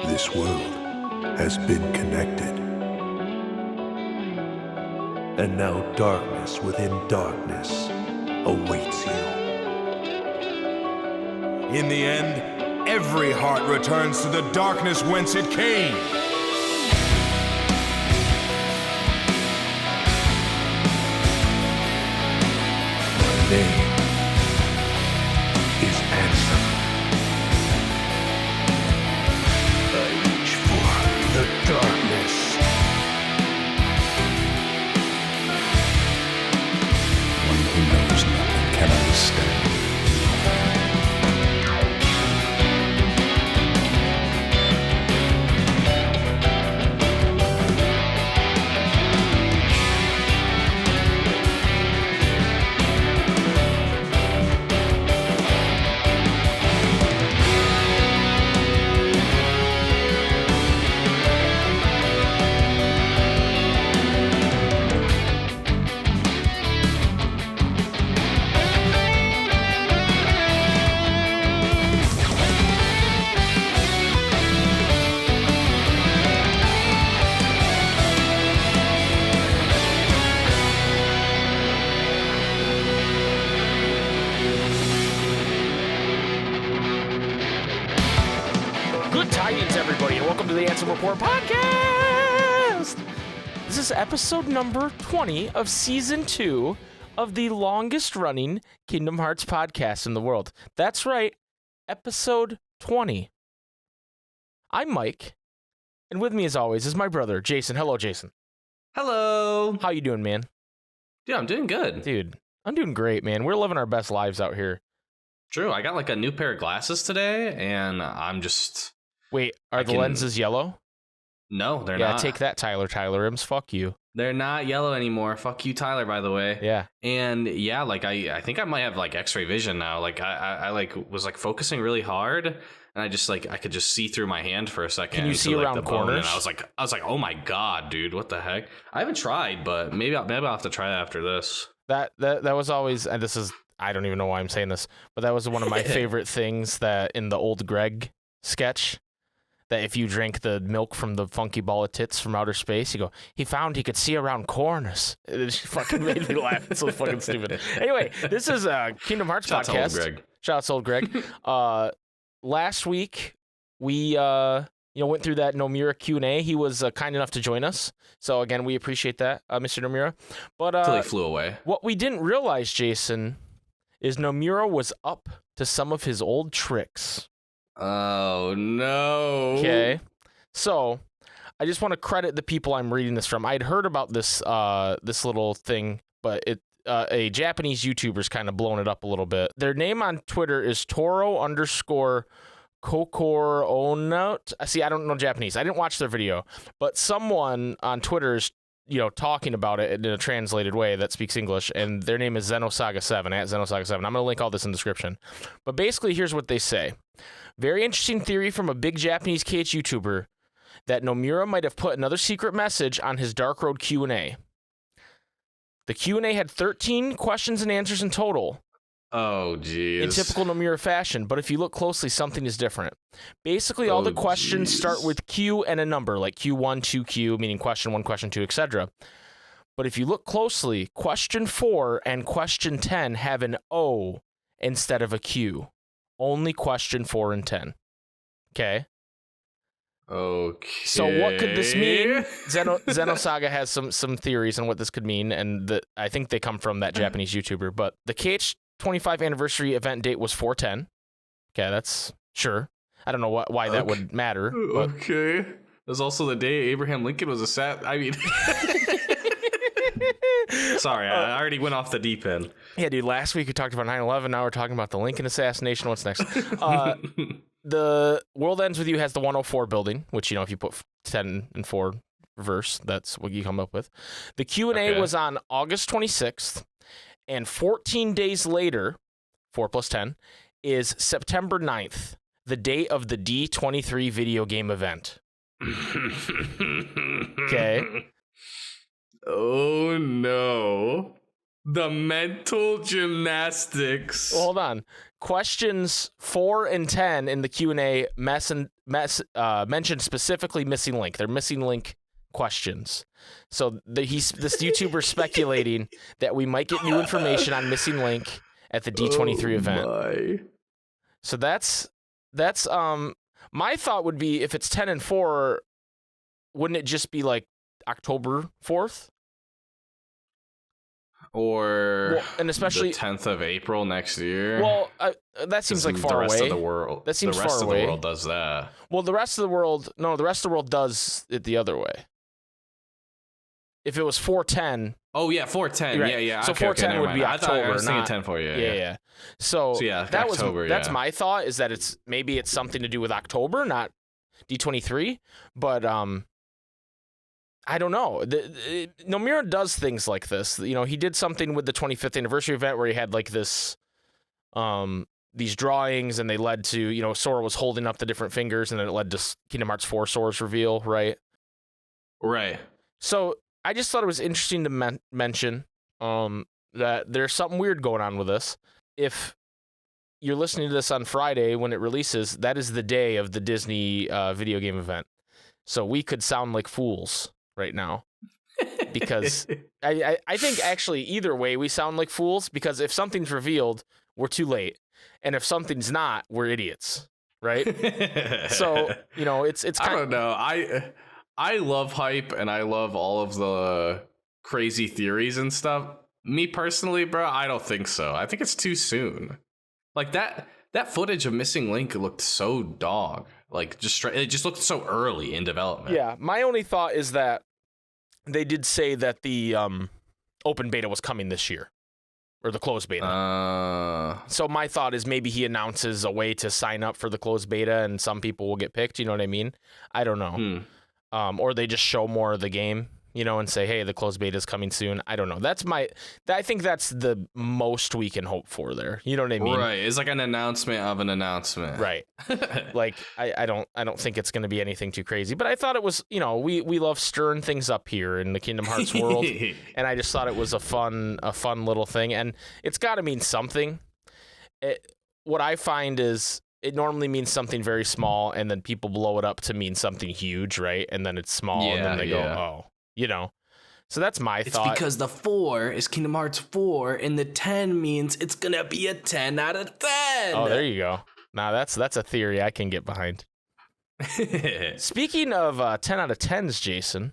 This world has been connected. And now darkness within darkness awaits you. In the end, every heart returns to the darkness whence it came. My name is Ansem. I reach for the darkness. One who knows nothing can understand. Good tidings, everybody, and welcome to the Ansem Report Podcast! This is episode number 20 of season 2 of the longest-running Kingdom Hearts podcast in the world. That's right, episode 20. I'm Mike, and with me, as always, is my brother, Jason. Hello, Jason. Hello. How you doing, man? Dude, I'm doing good. Dude, I'm doing great, man. We're living our best lives out here. True. I got like a new pair of glasses today, and I'm just... Wait, are the lenses yellow? No, they're Yeah, not. take that, Tyler Rims. Fuck you. They're not yellow anymore. Fuck you, Tyler, by the way. Yeah. And yeah, like I think I might have like X-ray vision now. Like I like was like focusing really hard, and I just like I could just see through my hand for a second. Can you see like, around the bone, corners? and I was like, oh my god, dude, what the heck? I haven't tried, but maybe I'll have to try that after this. That was always, and this is, I don't even know why I'm saying this, but that was one of my favorite things that in the old Greg sketch, that if you drink the milk from the funky ball of tits from outer space, you go, he found he could see around corners. It just fucking made me laugh. It's so fucking stupid. Anyway, this is a Kingdom Hearts Shout podcast. out to old Greg. Shout out to old Greg. Last week, we went through that Nomura Q&A. He was kind enough to join us. So again, we appreciate that, Mr. Nomura. But Until he flew away. what we didn't realize, Jason, is Nomura was up to some of his old tricks. Oh no. Okay. So I just want to credit the people I'm reading this from. I'd heard about this this little thing, but a Japanese YouTuber's kind of blown it up a little bit. Their name on Twitter is Toro_Kokoronote. See, I don't know Japanese. I didn't watch their video, but someone on Twitter is talking about it in a translated way that speaks English, and their name is Xenosaga7, at Xenosaga7. I'm going to link all this in the description. But basically, here's what they say. Very interesting theory from a big Japanese KH YouTuber that Nomura might have put another secret message on his Dark Road Q&A. The Q&A had 13 questions and answers in total. Oh, geez. In typical Nomura fashion, but if you look closely, something is different. Basically, all the questions start with Q and a number, like Q1, 2Q, meaning question 1, question 2, etc. But if you look closely, question 4 and question 10 have an O instead of a Q. Only question 4 and 10. Okay? Okay. So what could this mean? Xenosaga has some theories on what this could mean, and I think they come from that Japanese YouTuber. But the KH25 anniversary event date was 4/10. Okay, that's sure. I don't know why that would matter. But. Okay. It was also the day Abraham Lincoln was Sorry, I already went off the deep end. Yeah, dude, last week we talked about 9/11. Now we're talking about the Lincoln assassination. What's next? The World Ends With You has the 104 building, which, if you put 10 and 4 reverse, that's what you come up with. The Q&A was on August 26th, and 14 days later, 4 plus 10, is September 9th, the day of the D23 video game event. Okay. Oh, no. The mental gymnastics. Well, hold on. Questions 4 and 10 in the Q&A mentioned specifically missing link. They're missing link questions. So this YouTuber speculating that we might get new information on missing link at the D23 event. My. So that's my thought would be if it's 10 and 4, wouldn't it just be like October 4th? Or and especially the 10th of April next year. Well, that seems like far away. The rest of the world. That seems far away. The rest of away. the world does that. Well, the rest of the world does it the other way. If it was 410. Oh yeah, 410. Right. Yeah. So okay, 410 would be October. I was thinking not 10 for you. Yeah. So yeah, that October, that's my thought, is that it's something to do with October, not D23. But I don't know. Nomura does things like this. You know, he did something with the 25th anniversary event where he had like this, these drawings, and they led to, you know, Sora was holding up the different fingers, and then it led to Kingdom Hearts 4 Sora's reveal, right? Right. So I just thought it was interesting to mention that there's something weird going on with this. If you're listening to this on Friday when it releases, that is the day of the Disney video game event. So we could sound like fools right now, because I think actually either way we sound like fools, because if something's revealed, we're too late, and if something's not, we're idiots, right? So, you know, it's I don't know. I love hype, and I love all of the crazy theories and stuff. Me personally, bro, I don't think so. I think it's too soon. Like that footage of Missing Link looked so dog. Like it just looked so early in development. Yeah, my only thought is that they did say that the open beta was coming this year, or the closed beta. So my thought is maybe he announces a way to sign up for the closed beta, and some people will get picked. You know what I mean? I don't know. Or they just show more of the game, you know, and say, hey, the closed beta is coming soon. I don't know. I think that's the most we can hope for there. You know what I mean? Right. It's like an announcement of an announcement. Right. Like, I don't think it's going to be anything too crazy, but I thought it was, you know, we love stirring things up here in the Kingdom Hearts world. And I just thought it was a fun little thing, and it's got to mean something. What I find is, it normally means something very small, and then people blow it up to mean something huge, right? And then it's small, and then they go, oh, you know. So that's my thought. It's because the 4 is Kingdom Hearts 4, and the 10 means it's gonna be a 10 out of 10. Oh, there you go. Now that's a theory I can get behind. Speaking of 10 out of 10s, Jason,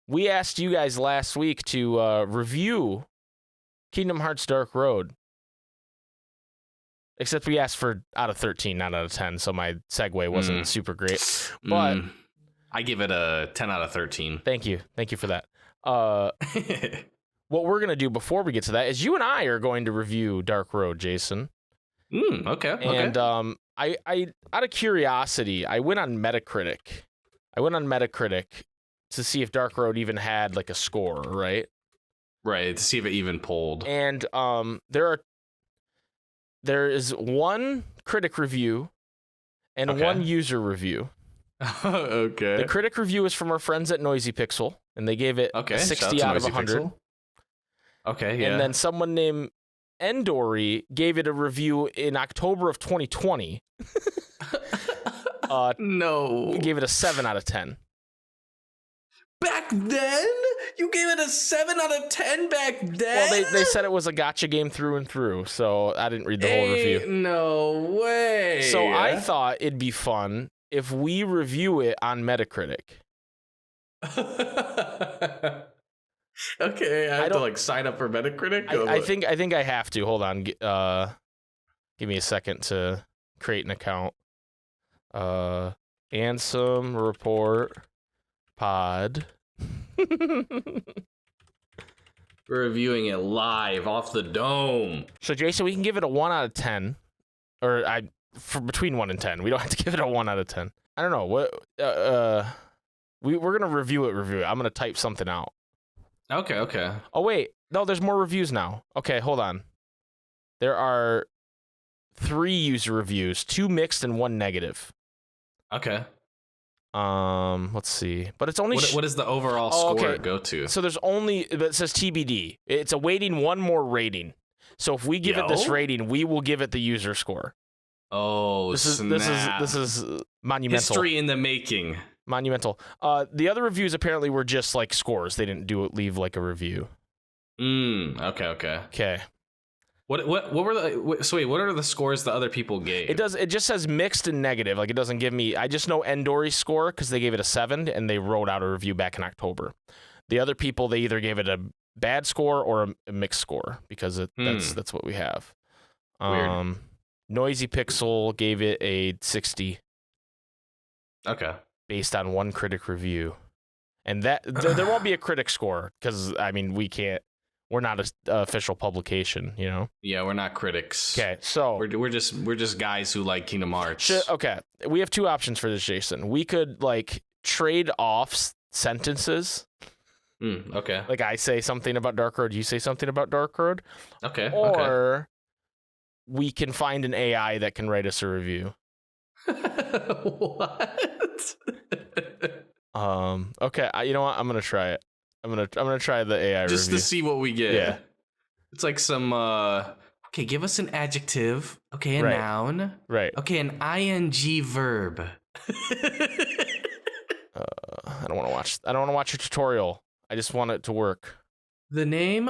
we asked you guys last week to review Kingdom Hearts Dark Road. Except we asked for out of 13, not out of 10, so my segue wasn't super great. But I give it a 10 out of 13. Thank you for that. What we're gonna do before we get to that is you and I are going to review Dark Road, Jason. Okay. And I out of curiosity, I went on Metacritic to see if Dark Road even had like a score, right? Right, to see if it even pulled. And there is one critic review and one user review. Okay. The critic review is from our friends at Noisy Pixel, and they gave it a 60 out of 100. Pixel. Okay, yeah. And then someone named Endori gave it a review in October of 2020. No. Gave it a 7 out of 10. Back then? You gave it a 7 out of 10 back then? Well, they said it was a gacha game through and through, so I didn't read the whole review. No way. So I thought it'd be fun if we review it on Metacritic. Okay, I have to like sign up for Metacritic? I think I have to. Hold on. Give me a second to create an account. Ansem report pod. We're reviewing it live off the dome. So Jason, we can give it a 1 out of 10, or for between 1 and 10. We don't have to give it a 1 out of 10. I don't know what. We're gonna review it. I'm gonna type something out. Okay. Oh wait, no, there's more reviews now. Okay, hold on. There are 3 user reviews, 2 mixed and 1 negative. Okay. Let's see. But it's only what does the overall score go to? So there's only it says TBD. It's awaiting one more rating. So if we give it this rating, we will give it the user score. Oh, this is monumental. History in the making. Monumental. The other reviews apparently were just like scores. They didn't leave like a review. Okay. What were what are the scores the other people gave? It just says mixed and negative. Like it doesn't give me. I just know Endori's score because they gave it a 7 and they wrote out a review back in October. The other people, they either gave it a bad score or a mixed score because that's what we have. Weird. Noisy Pixel gave it a 60. Okay. Based on one critic review, and that there won't be a critic score because I mean we're not an official publication, you know. Yeah, we're not critics. Okay, so we're just guys who like Kingdom Hearts. Okay, we have two options for this, Jason. We could like trade off sentences. Okay. Like I say something about Dark Road, you say something about Dark Road. Okay. Or we can find an AI that can write us a review. What? Okay. You know what? I'm gonna try it. I'm gonna try the AI just review. To see what we get. Yeah. It's like some. Okay, give us an adjective. Okay, a noun. Right. Okay, an ing verb. I don't want to watch. I don't want to watch your tutorial. I just want it to work. The name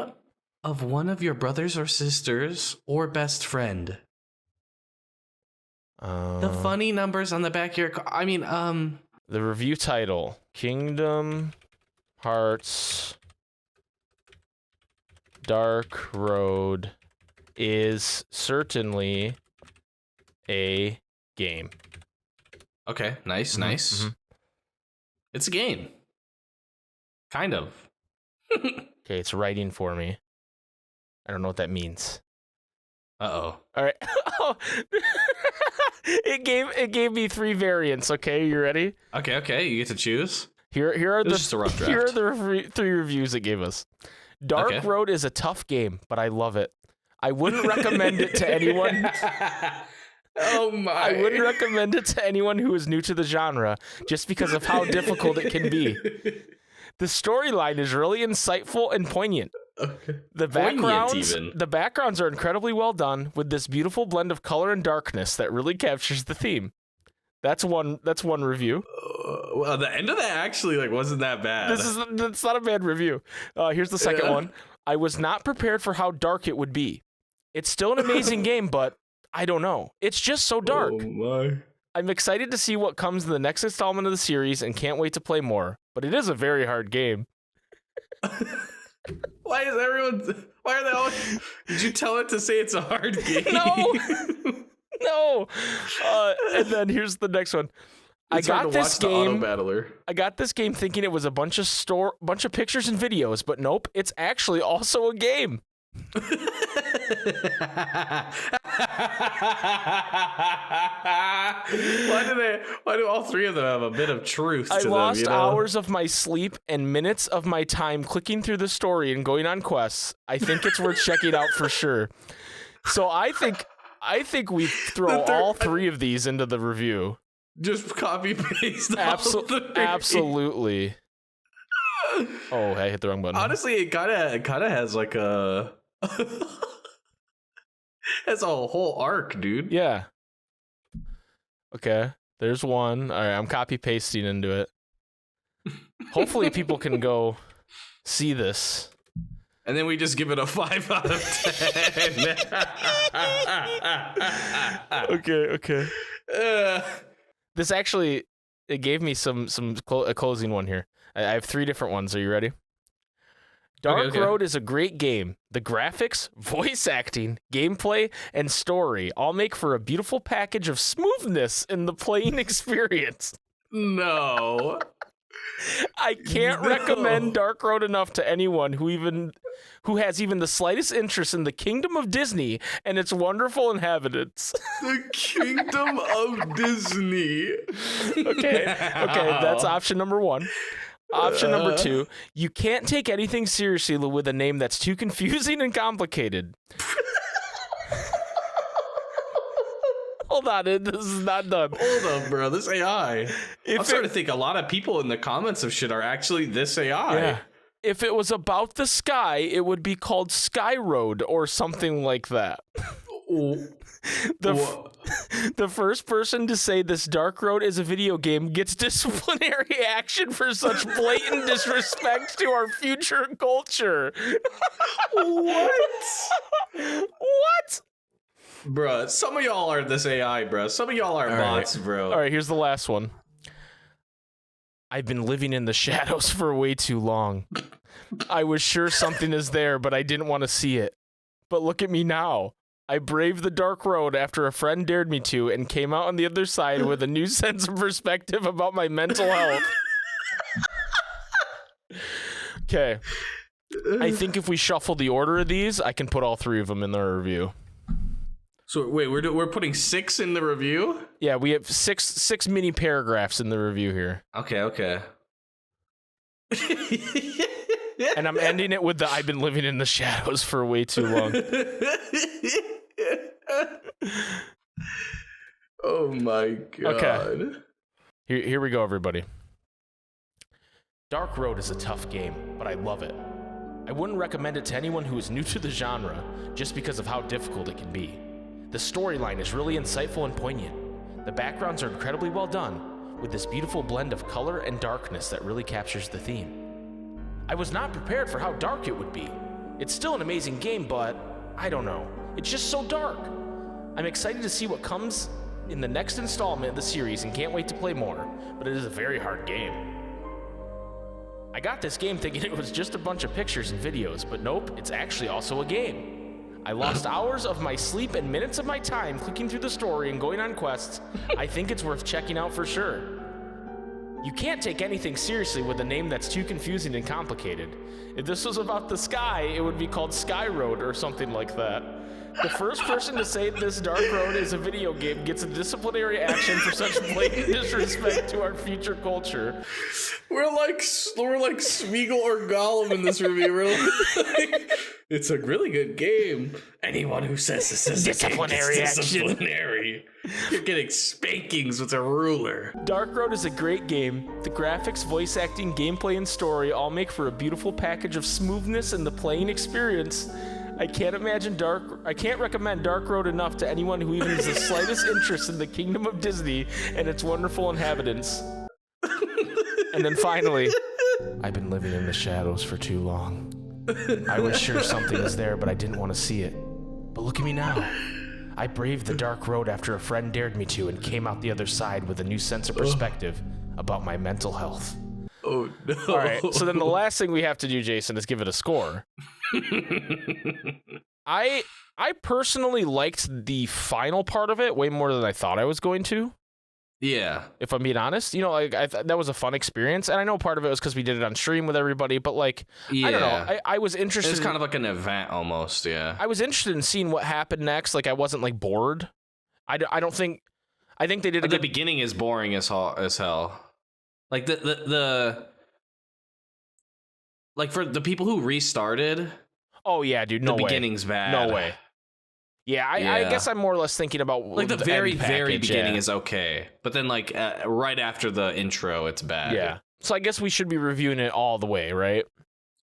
of one of your brothers or sisters or best friend. The funny numbers on the back of your car. I mean, The review title: Kingdom Hearts Dark Road is certainly a game. Okay, nice. Mm-hmm. It's a game. Kind of. Okay, it's writing for me. I don't know what that means. Uh-oh. All right. It gave me 3 variants. Okay, you ready? Okay. You get to choose. Here are just a rough draft. Here are the 3 reviews it gave us. Dark Road is a tough game, but I love it. I wouldn't recommend it to anyone. Oh my! I wouldn't recommend it to anyone who is new to the genre, just because of how difficult it can be. The storyline is really insightful and poignant. Okay. The backgrounds are incredibly well done with this beautiful blend of color and darkness that really captures the theme. That's one review. Well, the end of that actually wasn't that bad. That's not a bad review. Here's the second one. I was not prepared for how dark it would be. It's still an amazing game, but I don't know. It's just so dark. Oh my. I'm excited to see what comes in the next installment of the series and can't wait to play more. But it is a very hard game. Why are they always... Did you tell it to say it's a hard game? No. And then here's the next one. I got this game thinking it was a bunch of pictures and videos, but nope, it's actually also a game. Why do all 3 of them have a bit of truth to them? I lost hours of my sleep and minutes of my time clicking through the story and going on quests. I think it's worth checking out for sure. So I think we throw all 3 of these into the review. Just copy paste. Absolutely. Oh, I hit the wrong button. Honestly, it kind of has like a has a whole arc, dude. Yeah. Okay. There's one. All right, I'm copy pasting into it. Hopefully, people can go see this. And then we just give it a 5 out of 10. Okay. This actually, it gave me a closing one here. I have 3 different ones. Are you ready? Dark Road is a great game. The graphics, voice acting, gameplay, and story all make for a beautiful package of smoothness in the playing experience. No. I can't recommend Dark Road enough to anyone who has even the slightest interest in the kingdom of Disney and its wonderful inhabitants. The kingdom of Disney. Okay, that's option number 1. Option number 2, you can't take anything seriously with a name that's too confusing and complicated. Hold on, this is not done. Hold up, bro. This AI. I'm starting to think a lot of people in the comments of shit are actually this AI. Yeah. If it was about the sky, it would be called Sky Road or something like that. The first person to say this Dark Road is a video game gets disciplinary action for such blatant disrespect to our future culture. What? What? Bruh, some of y'all are this AI, bro. Some of y'all are bots, bro. All right, here's the last one. I've been living in the shadows for way too long. I was sure something is there, but I didn't want to see it. But look at me now. I braved the dark road after a friend dared me to and came out on the other side with a new sense of perspective about my mental health. Okay. I think if we shuffle the order of these, I can put all three of them in the review. So wait, we're putting 6 in the review? Yeah, we have six mini paragraphs in the review here. Okay. And I'm ending it with the I've been living in the shadows for way too long. Oh my god. Okay. Here we go, everybody. Dark Road is a tough game, but I love it. I wouldn't recommend it to anyone who is new to the genre just because of how difficult it can be. The storyline is really insightful and poignant. The backgrounds are incredibly well done, with this beautiful blend of color and darkness that really captures the theme. I was not prepared for how dark it would be. It's still an amazing game, but I don't know. It's just so dark. I'm excited to see what comes in the next installment of the series and can't wait to play more, but it is a very hard game. I got this game thinking it was just a bunch of pictures and videos, but nope, it's actually also a game. I lost hours of my sleep and minutes of my time clicking through the story and going on quests. I think it's worth checking out for sure. You can't take anything seriously with a name that's too confusing and complicated. If this was about the sky, it would be called Sky Road or something like that. The first person to say this Dark Road is a video game gets a disciplinary action for such blatant disrespect to our future culture. We're like Smeagol or Gollum in this review. We're like, it's a really good game. Anyone who says this is Disciplinary action. Disciplinary. You're getting spankings with a ruler. Dark Road is a great game. The graphics, voice acting, gameplay, and story all make for a beautiful package of smoothness in the playing experience. I can't recommend Dark Road enough to anyone who even has the slightest interest in the kingdom of Disney and its wonderful inhabitants. And then finally, I've been living in the shadows for too long. I was sure something was there, but I didn't want to see it. But look at me now. I braved the dark road after a friend dared me to and came out the other side with a new sense of perspective about my mental health. Oh no. All right, so then the last thing we have to do, Jason, is give it a score. I personally liked the final part of it way more than I thought I was going to. Yeah. If I'm being honest, you know, like that was a fun experience, and I know part of it was because we did it on stream with everybody, but like, Yeah. I don't know, I was interested. It's kind of like an event almost, yeah. I was interested in seeing what happened next. Like, I wasn't like bored. I think they did a The good. beginning is boring as hell. Like the like for the people who restarted. Oh yeah, dude, no the way. beginning's bad. No way. Yeah, I guess I'm more or less thinking about like the very end package, beginning yeah. is okay, but then like right after the intro, it's bad. Yeah. So I guess we should be reviewing it all the way, right?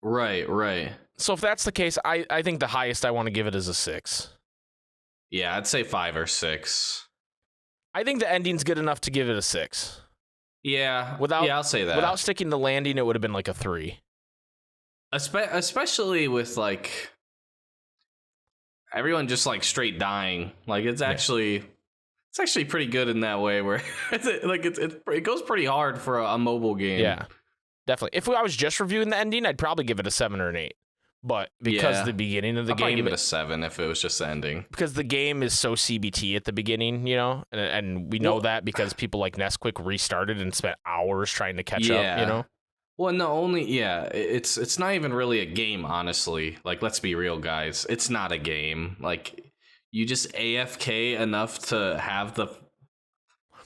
Right. So if that's the case, I think the highest I want to give it is a 6. Yeah, I'd say 5 or 6. I think the ending's good enough to give it a 6. Yeah. Without I'll say that. Without sticking the landing, it would have been like a 3. Especially with like everyone just like straight dying. Like it's actually pretty good in that way where it goes pretty hard for a mobile game. Yeah, definitely. If I was just reviewing the ending, I'd probably give it a 7 or an 8. But because the beginning of the I'd game, probably give it a 7 if it was just the ending. Because the game is so CBT at the beginning, you know, and we know that because people like Nesquik restarted and spent hours trying to catch up, you know. Well, it's not even really a game, honestly. Like, let's be real, guys. It's not a game. Like, you just AFK enough to have the.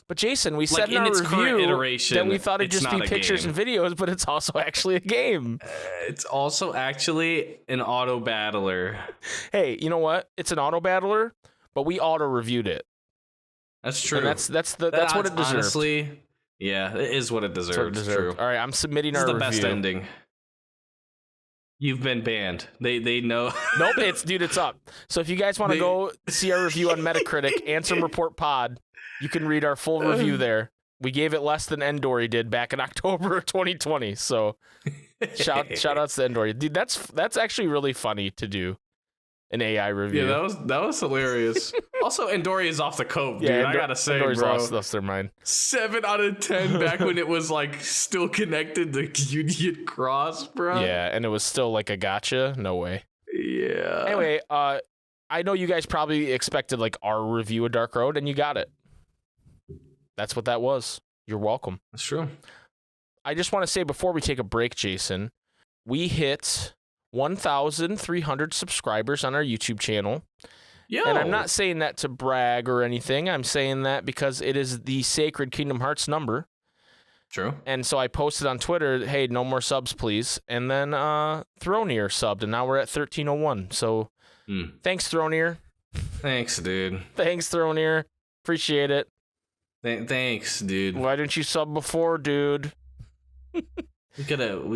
But Jason, we said in in our its current review iteration, that we thought it'd it's just be not a pictures game. and videos, but it's also actually a game. It's also actually an auto battler. Hey, you know what? It's an auto battler, but we auto reviewed it. That's true. And that's what it deserves. Honestly, yeah, it is what it deserves. True. All right, I'm submitting This our is the review. best ending. You've been banned. They know. Nope, it's up. So if you guys want to go see our review on Metacritic, Ansem Report Pod, you can read our full review there. We gave it less than Endori did back in October of 2020. So shout outs to Endori. Dude, that's actually really funny to do. An AI review. Yeah, that was hilarious. Also, Endori is off the cope, dude. I gotta say, Endori's bro. lost their mind. 7 out of 10 back when it was like still connected to Union Cross, bro. Yeah, and it was still like a gotcha. No way. Yeah. Anyway, I know you guys probably expected like our review of Dark Road, and you got it. That's what that was. You're welcome. That's true. I just want to say before we take a break, Jason, we hit 1,300 subscribers on our YouTube channel. Yo. And I'm not saying that to brag or anything. I'm saying that because it is the sacred Kingdom Hearts number. True. And so I posted on Twitter, hey, no more subs, please. And then Thronier subbed, and now we're at 1,301. So thanks, Thronier. Thanks, dude. Thanks, Thronier. Appreciate it. Thanks, dude. Why didn't you sub before, dude? We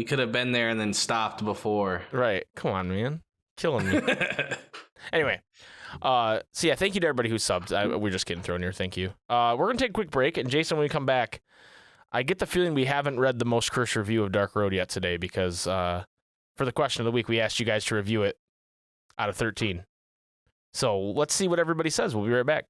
could have been there and then stopped before. Right. Come on, man. Killing me. Anyway. So yeah, thank you to everybody who subbed. We're just kidding, Thronier. Thank you. We're going to take a quick break. And Jason, when we come back, I get the feeling we haven't read the most cursed review of Dark Road yet today because for the question of the week, we asked you guys to review it out of 13. So let's see what everybody says. We'll be right back.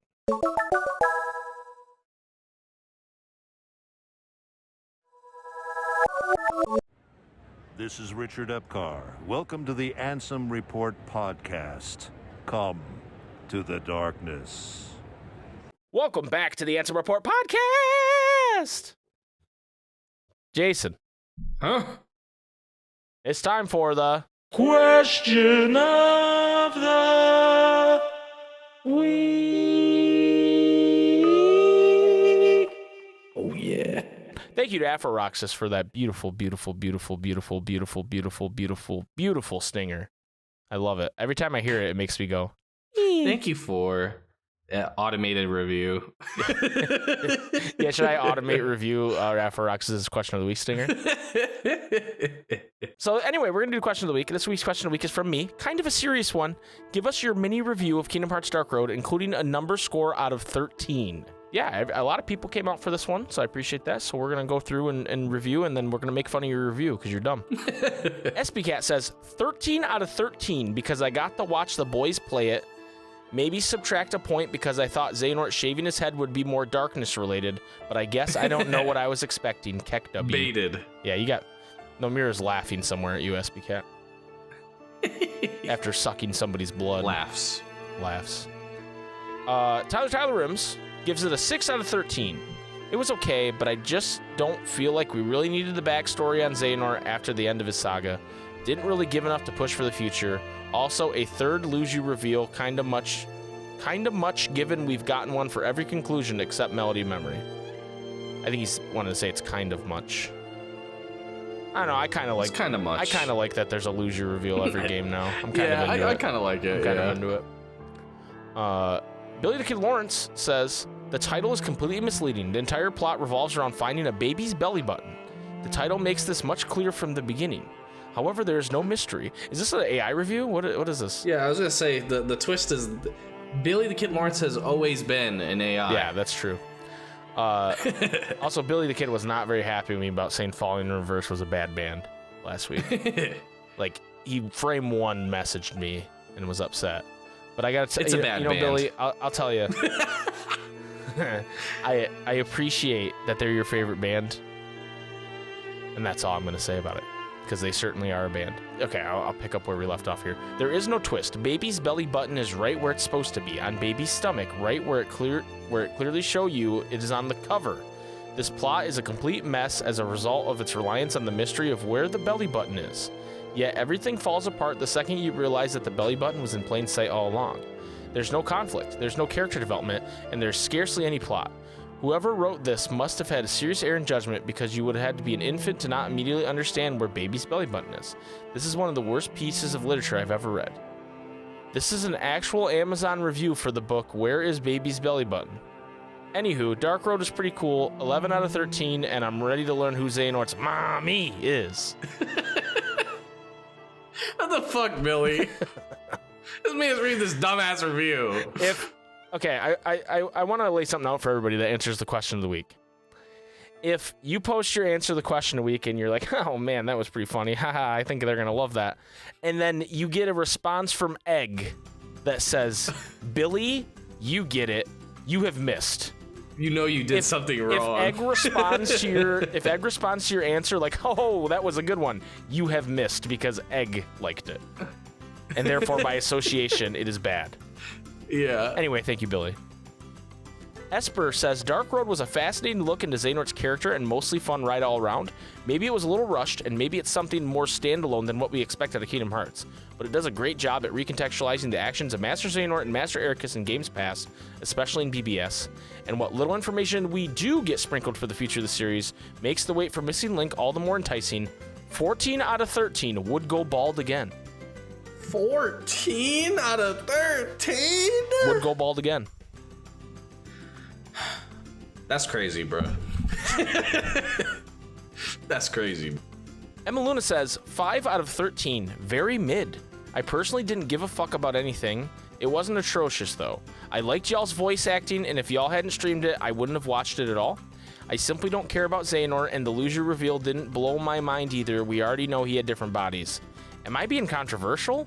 This is Richard Epcar. Welcome to the Ansem Report podcast. Come to the darkness. Welcome back to the Ansem Report podcast. Jason. Huh? It's time for the question of the week. Oh, yeah. Thank you to Afro-Roxas for that beautiful, beautiful, beautiful, beautiful, beautiful, beautiful, beautiful, beautiful stinger. I love it. Every time I hear it, it makes me go, Thank you for automated review. yeah, should I automate review Afro-Roxas' question of the week stinger? So anyway, we're going to do question of the week. This week's question of the week is from me. Kind of a serious one. Give us your mini review of Kingdom Hearts Dark Road, including a number score out of 13. Yeah, a lot of people came out for this one, so I appreciate that. So we're going to go through and review, and then we're going to make fun of your review because you're dumb. SBCat says, 13 out of 13 because I got to watch the boys play it. Maybe subtract a point because I thought Xehanort shaving his head would be more darkness related, but I guess I don't know what I was expecting. Keck W. Baited. Yeah, you got... Nomira's laughing somewhere at you, SBCat. After sucking somebody's blood. Laughs. Tyler Rims gives it a 6 out of 13. It was okay, but I just don't feel like we really needed the backstory on Xehanort after the end of his saga. Didn't really give enough to push for the future. Also, a third Lose You reveal, kind of much given we've gotten one for every conclusion except Melody of Memory. I think he's wanted to say it's kind of much. I don't know, I kind of like... It's kind of much. I kind of like that there's a Lose You reveal every game now. I'm kind of into it. I kind of like it. I'm kind of into it. Billy the Kid Lawrence says, the title is completely misleading. The entire plot revolves around finding a baby's belly button. The title makes this much clearer from the beginning. However, there is no mystery. Is this an AI review? What is this? Yeah, I was going to say, the twist is Billy the Kid Lawrence has always been an AI. Yeah, that's true. Also, Billy the Kid was not very happy with me about saying Falling in Reverse was a bad band last week. Like, he frame one messaged me and was upset. But I got to tell you, it's a bad band. Billy, I'll tell you. I appreciate that they're your favorite band. And that's all I'm going to say about it. Because they certainly are a band. Okay, I'll pick up where we left off here. There is no twist. Baby's belly button is right where it's supposed to be, on baby's stomach, right where it clearly show you it is on the cover. This plot is a complete mess as a result of its reliance on the mystery of where the belly button is. Yet everything falls apart the second you realize that the belly button was in plain sight all along. There's no conflict, there's no character development, and there's scarcely any plot. Whoever wrote this must have had a serious error in judgment because you would have had to be an infant to not immediately understand where baby's belly button is. This is one of the worst pieces of literature I've ever read. This is an actual Amazon review for the book Where is Baby's Belly Button? Anywho, Dark Road is pretty cool. 11 out of 13, and I'm ready to learn who Xehanort's mommy is. What the fuck, Billy? This man's reading this dumbass review. I want to lay something out for everybody that answers the question of the week. If you post your answer to the question of the week and you're like, oh man, that was pretty funny. Haha, I think they're going to love that. And then you get a response from Egg that says, Billy, you get it. You have missed. You know you did something wrong. If Egg responds to your answer like, oh, that was a good one, you have missed because Egg liked it. And therefore, by association, it is bad. Yeah. Anyway, thank you, Billy. Esper says, Dark Road was a fascinating look into Xehanort's character and mostly fun ride all around. Maybe it was a little rushed, and maybe it's something more standalone than what we expect out of Kingdom Hearts. But it does a great job at recontextualizing the actions of Master Xehanort and Master Ericus in games past, especially in BBS. And what little information we do get sprinkled for the future of the series makes the wait for Missing Link all the more enticing. 14 out of 13 would go bald again. 14 out of 13? Would go bald again. That's crazy, bro. That's crazy. Emma Luna says, 5 out of 13, very mid. I personally didn't give a fuck about anything. It wasn't atrocious, though. I liked y'all's voice acting, and if y'all hadn't streamed it, I wouldn't have watched it at all. I simply don't care about Xehanort, and the loser reveal didn't blow my mind either. We already know he had different bodies. Am I being controversial?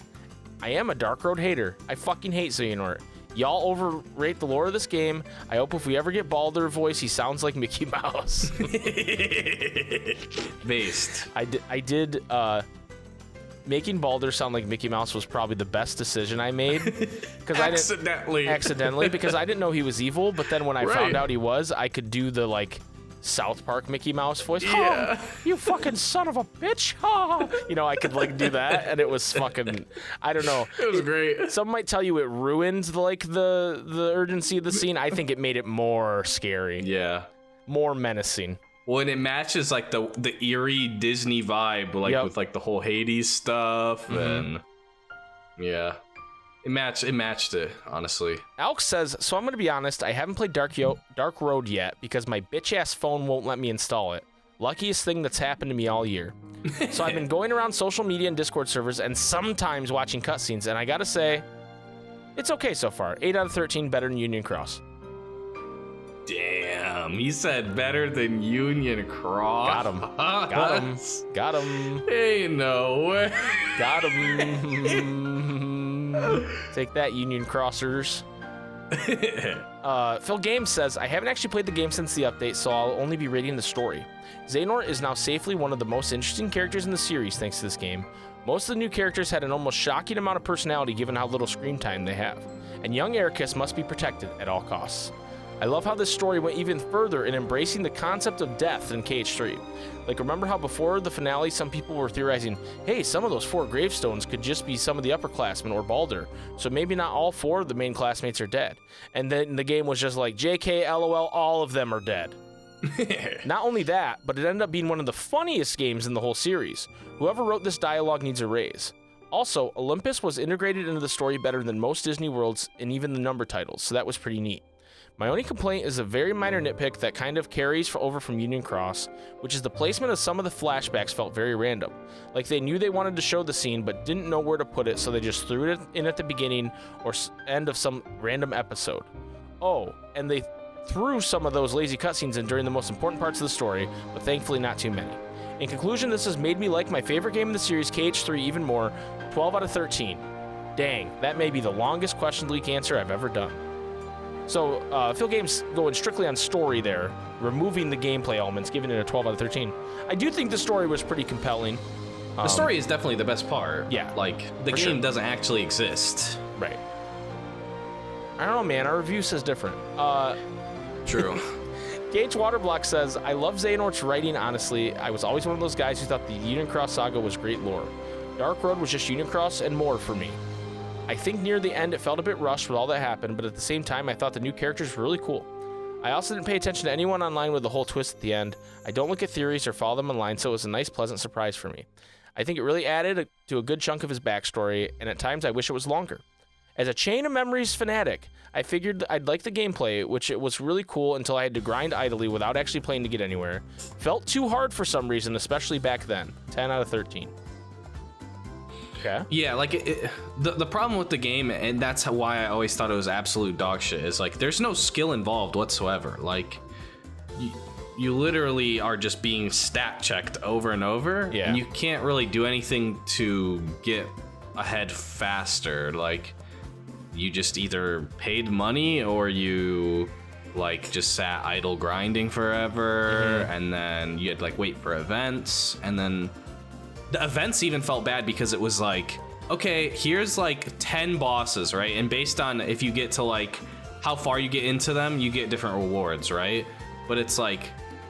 I am a Dark Road hater. I fucking hate Xehanort. Y'all overrate the lore of this game. I hope if we ever get Baldur voice, he sounds like Mickey Mouse. Based. I did making Baldur sound like Mickey Mouse was probably the best decision I made. Because accidentally, because I didn't know he was evil, but then when I found out he was, I could do the like South Park Mickey Mouse voice. Yeah. Oh, you fucking son of a bitch. Oh. You know, I could like do that, and it was fucking, I don't know. It was great. Some might tell you it ruined the urgency of the scene. I think it made it more scary. Yeah. More menacing. Well, and it matches like the eerie Disney vibe, like with like the whole Hades stuff, and yeah. It matched it, honestly. Alex says, so I'm going to be honest, I haven't played Dark Road yet because my bitch-ass phone won't let me install it. Luckiest thing that's happened to me all year. So I've been going around social media and Discord servers and sometimes watching cutscenes, and I gotta say, it's okay so far. 8 out of 13 better than Union Cross. Damn, he said better than Union Cross. Got him. Ain't no way. Got him. Take that, Union Crossers. Phil Games says, I haven't actually played the game since the update, so I'll only be reading the story. Xehanort is now safely one of the most interesting characters in the series thanks to this game. Most of the new characters had an almost shocking amount of personality given how little screen time they have. And young Ericus must be protected at all costs. I love how this story went even further in embracing the concept of death in KH3. Like, remember how before the finale, some people were theorizing, hey, some of those 4 gravestones could just be some of the upperclassmen or Baldur, so maybe not all 4 of the main classmates are dead. And then the game was just like, JK, LOL, all of them are dead. Not only that, but it ended up being one of the funniest games in the whole series. Whoever wrote this dialogue needs a raise. Also, Olympus was integrated into the story better than most Disney worlds and even the number titles, so that was pretty neat. My only complaint is a very minor nitpick that kind of carries over from Union Cross, which is the placement of some of the flashbacks felt very random. Like they knew they wanted to show the scene but didn't know where to put it, so they just threw it in at the beginning or end of some random episode. Oh, and they threw some of those lazy cutscenes in during the most important parts of the story, but thankfully not too many. In conclusion, this has made me like my favorite game in the series, KH3, even more. 12 out of 13. Dang, that may be the longest question of the week answer I've ever done. So, Phil Games going strictly on story there, removing the gameplay elements, giving it a 12 out of 13. I do think the story was pretty compelling. The story is definitely the best part. Yeah. Like, the game doesn't actually exist. Right. I don't know, man. Our review says different. True. Gage Waterblock says, I love Xehanort's writing, honestly. I was always one of those guys who thought the Union Cross saga was great lore. Dark Road was just Union Cross and more for me. I think near the end it felt a bit rushed with all that happened, but at the same time I thought the new characters were really cool. I also didn't pay attention to anyone online with the whole twist at the end. I don't look at theories or follow them online, so it was a nice, pleasant surprise for me. I think it really added to a good chunk of his backstory, and at times I wish it was longer. As a Chain of Memories fanatic, I figured I'd like the gameplay, which it was really cool until I had to grind idly without actually playing to get anywhere. Felt too hard for some reason, especially back then. 10 out of 13. Okay. Yeah, like the problem with the game, and that's why I always thought it was absolute dog shit, is like there's no skill involved whatsoever. Like you literally are just being stat checked over and over, yeah. and you can't really do anything to get ahead faster. Like you just either paid money or you like just sat idle grinding forever, and then you had like wait for events, and then the events even felt bad because it was like, okay, here's like 10 bosses, right? And based on if you get to like how far you get into them, you get different rewards, right? But it's like,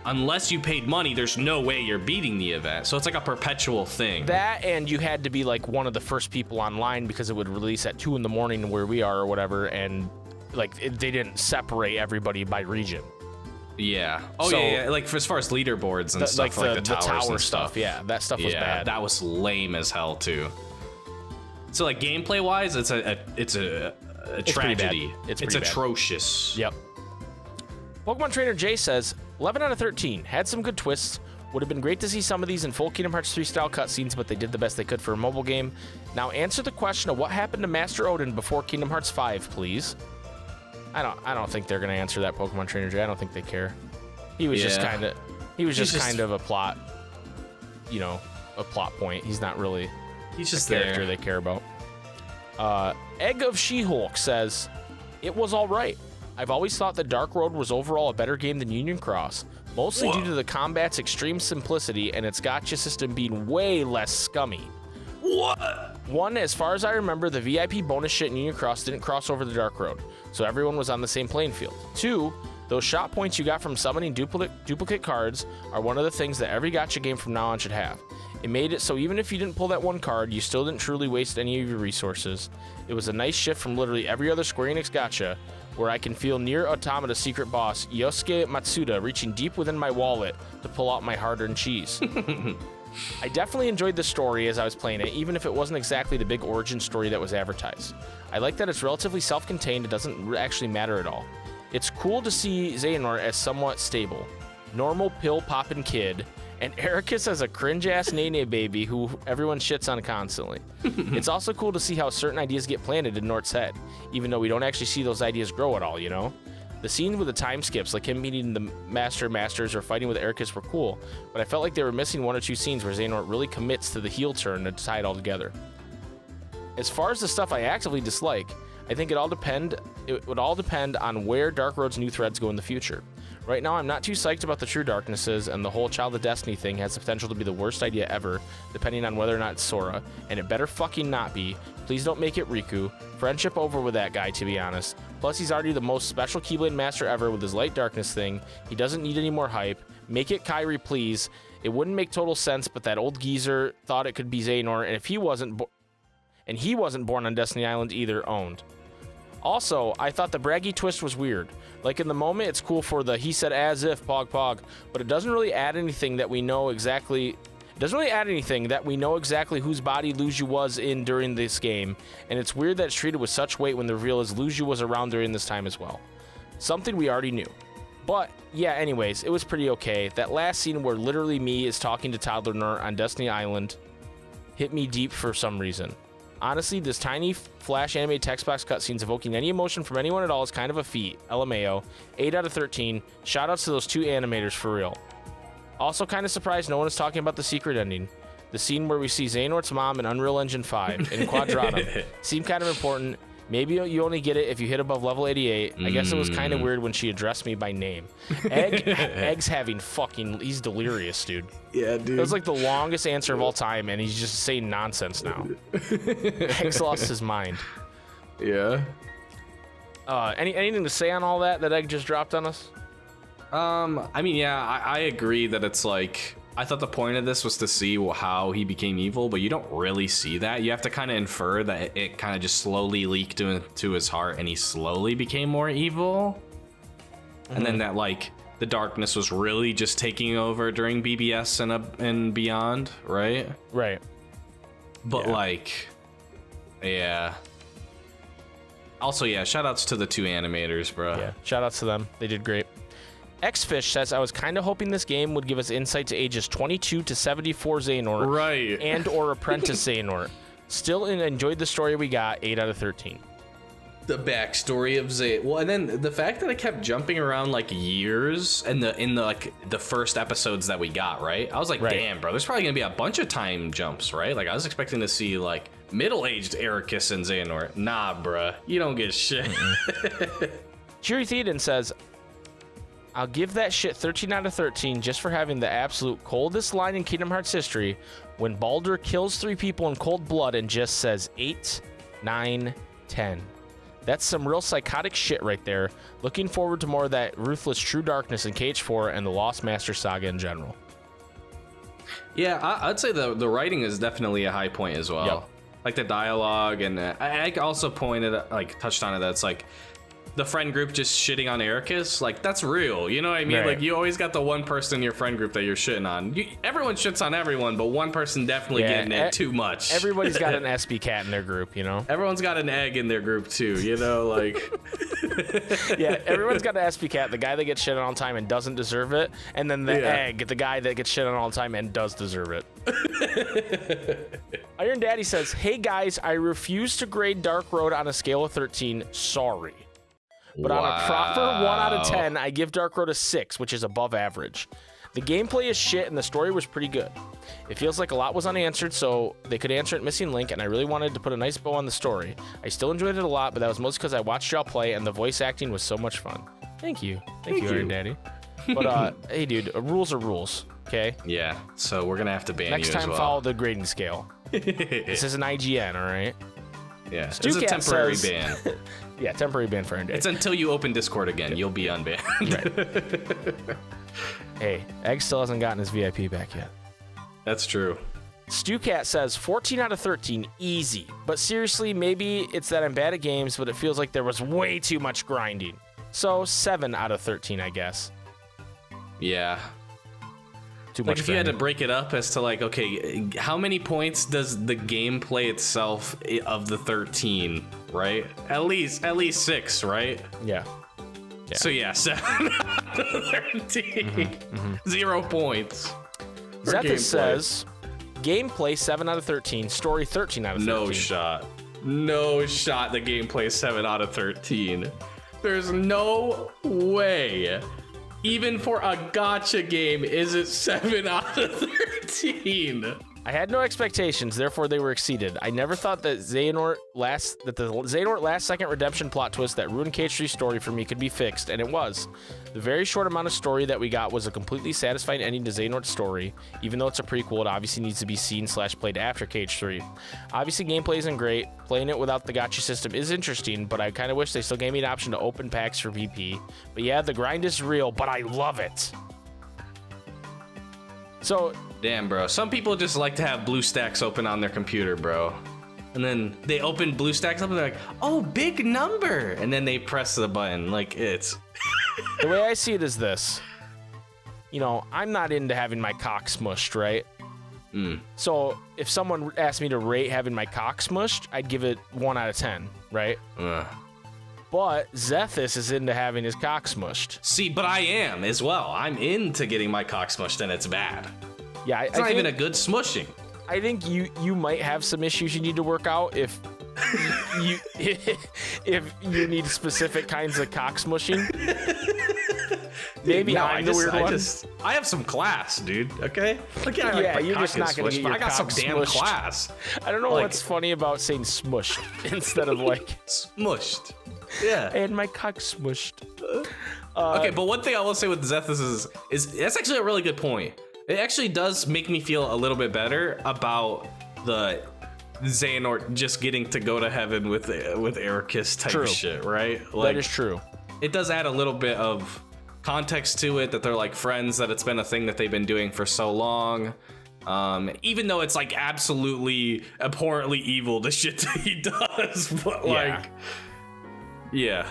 unless you paid money, there's no way you're beating the event. So it's like a perpetual thing. That, and you had to be like one of the first people online because it would release at 2 a.m. where we are or whatever, and like they didn't separate everybody by region. Yeah. Oh, so, yeah. Like as far as leaderboards and stuff, like the towers and stuff. Yeah, that stuff was bad. That was lame as hell too. So like gameplay wise, it's a tragedy. It's atrocious. Yep. Pokemon Trainer Jay says 11 out of 13. Had some good twists. Would have been great to see some of these in full Kingdom Hearts 3 style cutscenes, but they did the best they could for a mobile game. Now answer the question of what happened to Master Odin before Kingdom Hearts 5, please. I don't think they're gonna answer that, Pokemon Trainer Jay. I don't think they care. He was just kind of a plot, a plot point. He's not really just a character they care about. Egg of She-Hulk says, it was all right. I've always thought that Dark Road was overall a better game than Union Cross, mostly due to the combat's extreme simplicity and its gacha system being way less scummy. One, as far as I remember, the VIP bonus shit in Union Cross didn't cross over the Dark Road, so everyone was on the same playing field. 2, those shot points you got from summoning duplicate cards are one of the things that every gacha game from now on should have. It made it so even if you didn't pull that one card, you still didn't truly waste any of your resources. It was a nice shift from literally every other Square Enix gacha, where I can feel Nier Automata's secret boss, Yosuke Matsuda, reaching deep within my wallet to pull out my hard-earned cheese. I definitely enjoyed the story as I was playing it, even if it wasn't exactly the big origin story that was advertised. I like that it's relatively self-contained, it doesn't actually matter at all. It's cool to see Xehanort as somewhat stable, normal pill-popping kid, and Ericus as a cringe-ass Nene baby who everyone shits on constantly. It's also cool to see how certain ideas get planted in Nort's head, even though we don't actually see those ideas grow at all, The scenes with the time skips, like him meeting the Masters or fighting with Ericus, were cool, but I felt like they were missing 1 or 2 scenes where Xehanort really commits to the heel turn to tie it all together. As far as the stuff I actively dislike, I think it would all depend on where Dark Road's new threads go in the future. Right now, I'm not too psyched about the True Darknesses, and the whole Child of Destiny thing has the potential to be the worst idea ever, depending on whether or not it's Sora, and it better fucking not be. Please don't make it Riku. Friendship over with that guy, to be honest. Plus, he's already the most special Keyblade Master ever with his Light Darkness thing. He doesn't need any more hype. Make it Kairi, please. It wouldn't make total sense, but that old geezer thought it could be Xehanort, and if he wasn't born on Destiny Island either, owned. Also, I thought the braggy twist was weird. Like in the moment, it's cool for the he said as if pog pog, but it doesn't really add anything that we know exactly. It doesn't really add anything that we know exactly whose body Luju was in during this game, and it's weird that it's treated with such weight when the reveal is Luju was around during this time as well. Something we already knew. But yeah, anyways, it was pretty okay. That last scene where literally me is talking to Toddler Nerd on Destiny Island hit me deep for some reason. Honestly, this tiny Flash animated text box cutscenes evoking any emotion from anyone at all is kind of a feat. LMAO. 8 out of 13. Shoutouts to those 2 animators for real. Also kind of surprised no one is talking about the secret ending. The scene where we see Xehanort's mom in Unreal Engine 5 in Quadratum seemed kind of important. Maybe you only get it if you hit above level 88. I guess it was kind of weird when she addressed me by name. Egg's having he's delirious, dude. Yeah, dude. It was like the longest answer of all time, and he's just saying nonsense now. Egg's lost his mind. Yeah. Anything to say on all that Egg just dropped on us? I mean, yeah, I agree that it's like, I thought the point of this was to see how he became evil, but you don't really see that. You have to kind of infer that it kind of just slowly leaked into his heart and he slowly became more evil. And then that, like, the darkness was really just taking over during BBS and beyond, right? Right. But, like, yeah. Also, yeah, shout-outs to the 2 animators, bro. Yeah, shout-outs to them. They did great. Xfish says, I was kind of hoping this game would give us insight to ages 22 to 74 Xehanort. Right. And or Apprentice Xehanort. Still enjoyed the story we got, 8 out of 13. The backstory of Zay. Well, and then the fact that I kept jumping around like years in the first episodes that we got, right? I was like, damn, bro, there's probably gonna be a bunch of time jumps, right? Like I was expecting to see like middle-aged Ericus and Xehanort. Nah, bruh, you don't get shit. Cheery Theoden says, I'll give that shit 13 out of 13 just for having the absolute coldest line in Kingdom Hearts history when Baldur kills 3 people in cold blood and just says 8, 9, 10. That's some real psychotic shit right there. Looking forward to more of that ruthless True Darkness in KH4 and the Lost Master saga in general. Yeah, I'd say the writing is definitely a high point as well. Yep. Like the dialogue, and I also touched on it. That's like the friend group just shitting on Ericus. Like that's real. You know what I mean? Right. Like you always got the one person in your friend group that you're shitting on. Everyone shits on everyone, but one person definitely getting it too much. Everybody's got an SB cat in their group, you know? Everyone's got an egg in their group too, you know, like. Yeah, everyone's got an SB cat, the guy that gets shit on all the time and doesn't deserve it, and then the egg, the guy that gets shit on all the time and does deserve it. Iron Daddy says, hey guys, I refuse to grade Dark Road on a scale of 13. Sorry. But on a proper 1 out of 10, I give Dark Road a 6, which is above average. The gameplay is shit, and the story was pretty good. It feels like a lot was unanswered, so they could answer it missing link, and I really wanted to put a nice bow on the story. I still enjoyed it a lot, but that was mostly because I watched y'all play, and the voice acting was so much fun. Thank you. Thank you, Iron Daddy. But, hey, dude, rules are rules, okay? Yeah, so we're going to have to ban Next you as time, well. follow the grading scale. This is an IGN, all right? Yeah, it's a temporary ban. Yeah, temporary ban for Iron Daddy. It's until you open Discord again. You'll be unbanned. Right. Hey, Egg still hasn't gotten his VIP back yet. That's true. StuCat says 14 out of 13, easy. But seriously, maybe it's that I'm bad at games, but it feels like there was way too much grinding. So 7 out of 13, I guess. Yeah. Too Like much if you had grinding. to break it up as to like, okay, how many points does the gameplay itself of the 13, right? At least 6, right? Yeah. So yeah, 7 out of 13. 0 points. for Zethus gameplay. says gameplay 7 out of 13, story 13 out of 13. No shot. No shot the gameplay 7 out of 13. There's no way. Even for a gacha game, is it 7 out of 13? I had no expectations, therefore they were exceeded. I never thought that the Xehanort last second redemption plot twist that ruined KH3's story for me could be fixed, and it was. The very short amount of story that we got was a completely satisfying ending to Xehanort's story. Even though it's a prequel, it obviously needs to be seen / played after KH3. Obviously, gameplay isn't great. Playing it without the gacha system is interesting, but I kind of wish they still gave me an option to open packs for VP. But yeah, the grind is real, but I love it. So, Damn, bro. Some people just like to have BlueStacks open on their computer, bro. And then they open BlueStacks up and they're like, oh, big number. And then they press the button. Like, it's... the way I see it is this. You know, I'm not into having my cock smushed, right? So if someone asked me to rate having my cock smushed, I'd give it 1 out of 10, right? But Zethus is into having his cock smushed. See, but I am as well. I'm into getting my cock smushed and it's bad. Yeah, It's not even a good smushing. I think you might have some issues you need to work out if if you need specific kinds of cock smushing. Maybe No, I'm the weird one. I have some class, dude. Okay. Like, Yeah, you're just not gonna get your I got some cock damn smushed. class. I don't know like- what's funny about saying smushed instead of like Smushed. Yeah. and my cock smushed. Okay, but one thing I will say with Zethus is that's actually a really good point. It actually does make me feel a little bit better about the Xehanort just getting to go to heaven with Ericus type True. shit, right? That is true. It does add a little bit of context to it that they're like friends, that it's been a thing that they've been doing for so long. Even though it's like absolutely abhorrently evil, the shit that he does, but like, yeah,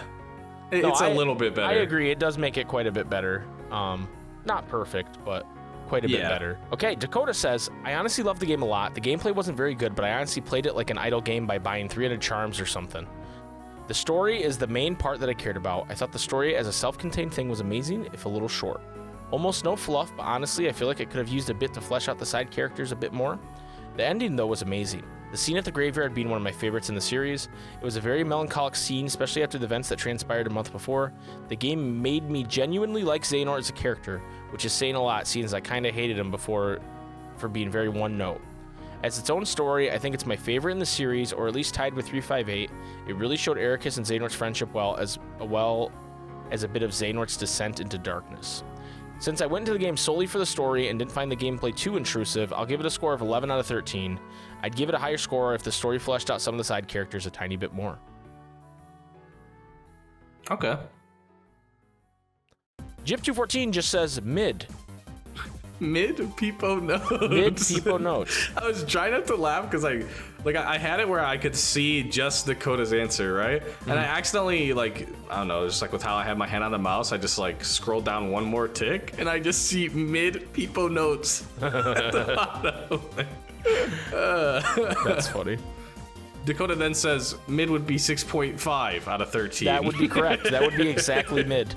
it's a little bit better. I agree. It does make it quite a bit better. Not perfect, but quite a bit better. Okay, Dakota says, I honestly love the game a lot. The gameplay wasn't very good, but I honestly played it like an idle game by buying 300 charms or something. The story is the main part that I cared about. I thought the story as a self-contained thing was amazing, if a little short. Almost no fluff, but honestly, I feel like it could have used a bit to flesh out the side characters a bit more. The ending, though, was amazing. The scene at the graveyard being one of my favorites in the series. It was a very melancholic scene, especially after the events that transpired a month before. The game made me genuinely like Xehanort as a character, which is saying a lot, seeing as I kinda hated him before for being very one-note. As its own story, I think it's my favorite in the series, or at least tied with 358. It really showed Ericus and Xehanort's friendship well as a bit of Xehanort's descent into darkness. Since I went into the game solely for the story and didn't find the gameplay too intrusive, I'll give it a score of 11 out of 13. I'd give it a higher score if the story fleshed out some of the side characters a tiny bit more. Okay. Jip214 just says mid. Mid Peepo notes. Mid Peepo notes. I was trying not to laugh because I had it where I could see just Dakota's answer, right? And I accidentally, like, I don't know, just like with how I had my hand on the mouse, I just like scrolled down one more tick and I just see mid Peepo notes at the bottom. That's funny. Dakota then says mid would be 6.5 out of 13. That would be correct. That would be exactly mid.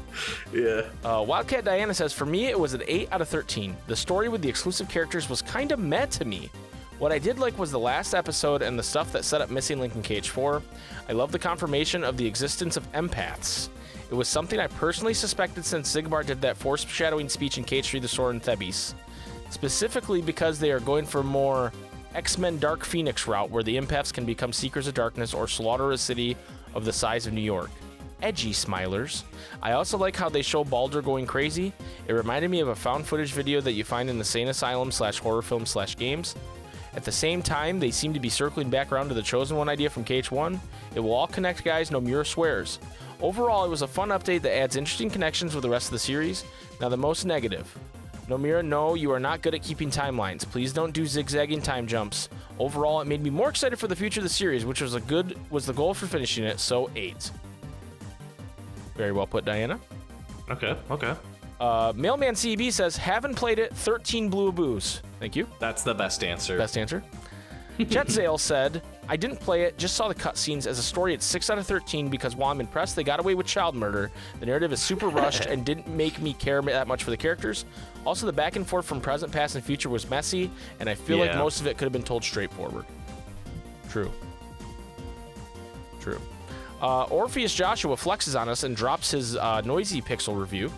Yeah. Wildcat Diana says, for me, it was an 8 out of 13. The story with the exclusive characters was kind of meh to me. What I did like was the last episode and the stuff that set up Missing Link in KH4. I love the confirmation of the existence of empaths. It was something I personally suspected since Sigmar did that foreshadowing speech in KH3 The Sword and Thebes. Specifically because they are going for more X-Men Dark Phoenix route where the empaths can become Seekers of Darkness or slaughter a city of the size of New York. Edgy smilers. I also like how they show Baldur going crazy. It reminded me of a found footage video that you find in the Sane Asylum /horror film /games. At the same time, they seem to be circling back around to the Chosen One idea from KH1. It will all connect, guys, Nomura swears. Overall, it was a fun update that adds interesting connections with the rest of the series. Now the most negative. Nomura, no, you are not good at keeping timelines. Please don't do zigzagging time jumps. Overall, it made me more excited for the future of the series, which was the goal for finishing it, so 8. Very well put, Diana. Okay. Mailman CB says, haven't played it, 13 blue boos. Thank you. That's the best answer. Best answer. Chetzale said, I didn't play it, just saw the cutscenes. As a story, it's 6 out of 13 because while I'm impressed they got away with child murder, the narrative is super rushed and didn't make me care that much for the characters. Also, the back and forth from present, past, and future was messy, and I feel like most of it could have been told straightforward. True. Orpheus Joshua flexes on us and drops his noisy pixel review.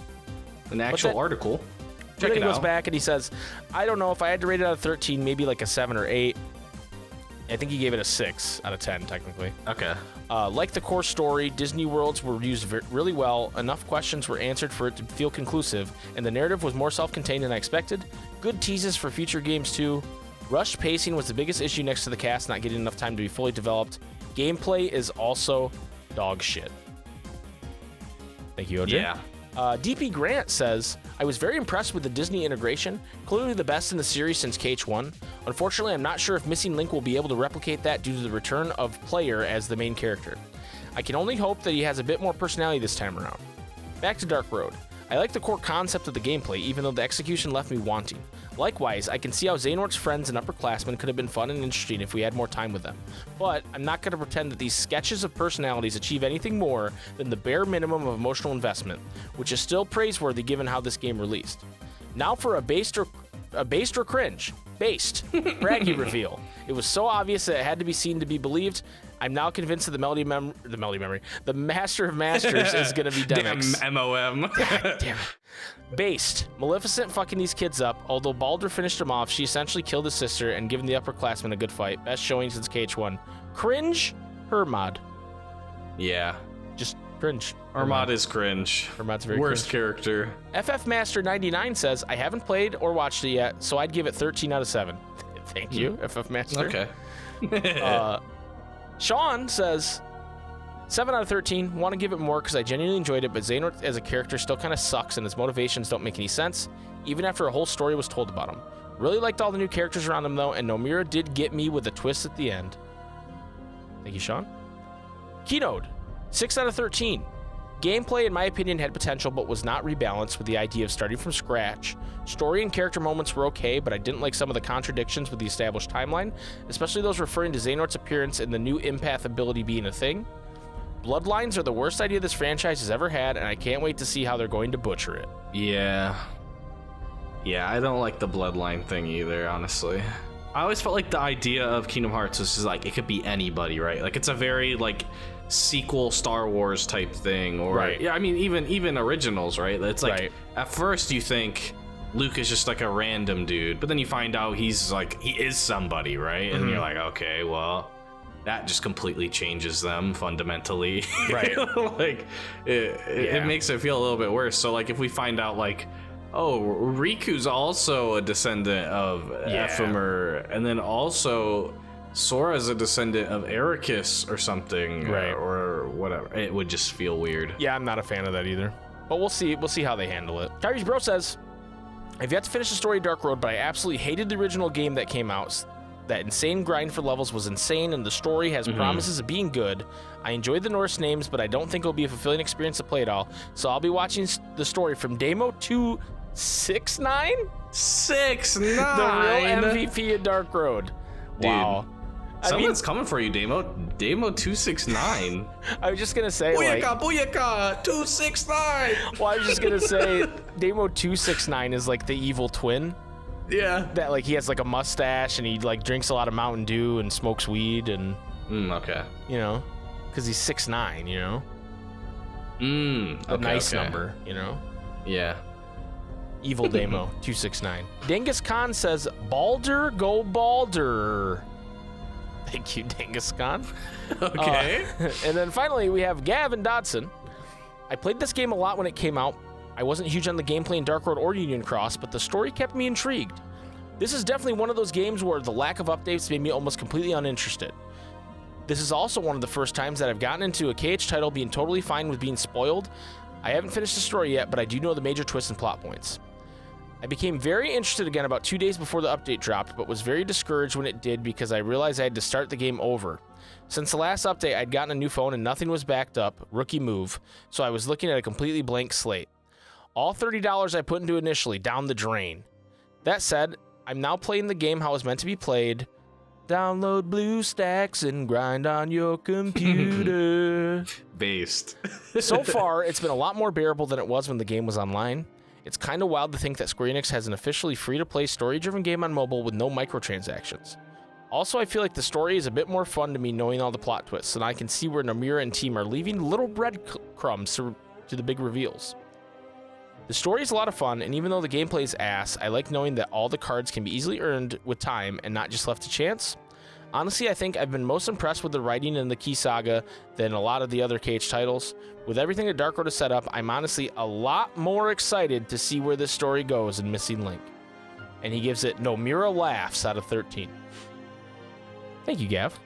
An actual article. Check it out. He goes back and he says, I don't know if I had to rate it out of 13, maybe like a 7 or 8. I think he gave it a 6 out of 10, technically. Okay. Like the core story, Disney worlds were used really well. Enough questions were answered for it to feel conclusive, and the narrative was more self-contained than I expected. Good teases for future games, too. Rushed pacing was the biggest issue next to the cast not getting enough time to be fully developed. Gameplay is also dog shit. Thank you, OJ. Yeah. DP Grant says, I was very impressed with the Disney integration, clearly the best in the series since KH1. Unfortunately, I'm not sure if Missing Link will be able to replicate that due to the return of Player as the main character. I can only hope that he has a bit more personality this time around. Back to Dark Road. I like the core concept of the gameplay, even though the execution left me wanting. Likewise, I can see how Xehanort's friends and upperclassmen could have been fun and interesting if we had more time with them. But I'm not going to pretend that these sketches of personalities achieve anything more than the bare minimum of emotional investment, which is still praiseworthy given how this game released. Now for a based or cringe. Based. Braggy reveal. It was so obvious that it had to be seen to be believed. I'm now convinced that the Master of Masters is going to be Demix. Damn MOM. Damn it. Based. Maleficent fucking these kids up. Although Baldur finished him off, she essentially killed his sister and given the upperclassmen a good fight. Best showing since KH1. Cringe. Hermod. Yeah. Just cringe. Hermod is cringe. Hermod's very worst cringe. character. FF Master 99 says, I haven't played or watched it yet, so I'd give it 13 out of 7. Thank you, FF Master. Okay. Sean says, 7 out of 13. Want to give it more because I genuinely enjoyed it, but Xehanort as a character still kind of sucks and his motivations don't make any sense, even after a whole story was told about him. Really liked all the new characters around him, though, and Nomura did get me with a twist at the end. Thank you, Sean. Keynote, 6 out of 13. Gameplay, in my opinion, had potential, but was not rebalanced with the idea of starting from scratch. Story and character moments were okay, but I didn't like some of the contradictions with the established timeline, especially those referring to Xehanort's appearance and the new empath ability being a thing. Bloodlines are the worst idea this franchise has ever had, and I can't wait to see how they're going to butcher it. Yeah, I don't like the bloodline thing either, honestly. I always felt like the idea of Kingdom Hearts was just like, it could be anybody, right? Like, it's a very, like, sequel Star Wars type thing, or right. Yeah, I mean, even originals, right? It's like, right. At first you think Luke is just like a random dude, but then you find out he is somebody, right? And you're like, okay, well, that just completely changes them fundamentally. Right. Like, it makes it feel a little bit worse. So, like, if we find out, like, oh, Riku's also a descendant of Ephemer, and then also Sora's a descendant of Ericus or something, right. or whatever. It would just feel weird. Yeah, I'm not a fan of that either. But we'll see. We'll see how they handle it. Kyrie's Bro says, I've yet to finish the story of Dark Road, but I absolutely hated the original game that came out. That insane grind for levels was insane, and the story has promises of being good. I enjoyed the Norse names, but I don't think it'll be a fulfilling experience to play it all. So I'll be watching the story from Demo 269? 6ix9ine! The real MVP of Dark Road. Dude, wow. Someone's coming for you, Demo 269. I was just going to say, Booyaka, 269! Well, I was just going to say, Demo 269 is like the evil twin. Yeah. That, like, he has, like, a mustache, and he, like, drinks a lot of Mountain Dew and smokes weed, and... okay. You know? Because he's 6'9", you know? A nice number, you know? Yeah. Evil Demo, 269. Genghis Khan says, Baldur, go Baldur. Thank you, Genghis Khan. Okay. And then finally, we have Gavin Dodson. I played this game a lot when it came out. I wasn't huge on the gameplay in Dark Road or Union Cross, but the story kept me intrigued. This is definitely one of those games where the lack of updates made me almost completely uninterested. This is also one of the first times that I've gotten into a KH title being totally fine with being spoiled. I haven't finished the story yet, but I do know the major twists and plot points. I became very interested again about 2 days before the update dropped, but was very discouraged when it did because I realized I had to start the game over. Since the last update, I'd gotten a new phone and nothing was backed up, rookie move, so I was looking at a completely blank slate. All $30 I put into initially, down the drain. That said, I'm now playing the game how it's meant to be played. Download BlueStacks and grind on your computer. Based. So far, it's been a lot more bearable than it was when the game was online. It's kind of wild to think that Square Enix has an officially free-to-play story-driven game on mobile with no microtransactions. Also, I feel like the story is a bit more fun to me knowing all the plot twists, and I can see where Nomura and team are leaving little breadcrumbs to the big reveals. The story is a lot of fun, and even though the gameplay is ass, I like knowing that all the cards can be easily earned with time and not just left to chance. Honestly, I think I've been most impressed with the writing in the Key Saga than a lot of the other KH titles. With everything that Dark Road has set up, I'm honestly a lot more excited to see where this story goes in Missing Link. And he gives it Nomura laughs out of 13. Thank you, Gav.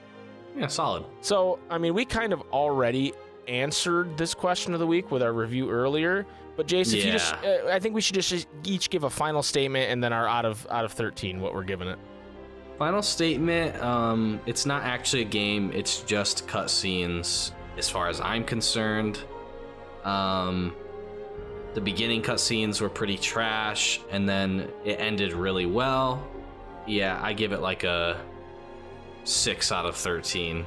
Yeah, solid. So, I mean, we kind of already answered this question of the week with our review earlier. But Jace, if you just, I think we should just each give a final statement and then our out of 13, what we're giving it. Final statement, it's not actually a game, it's just cutscenes as far as I'm concerned. The beginning cutscenes were pretty trash, and then it ended really well. Yeah, I give it like a 6 out of 13.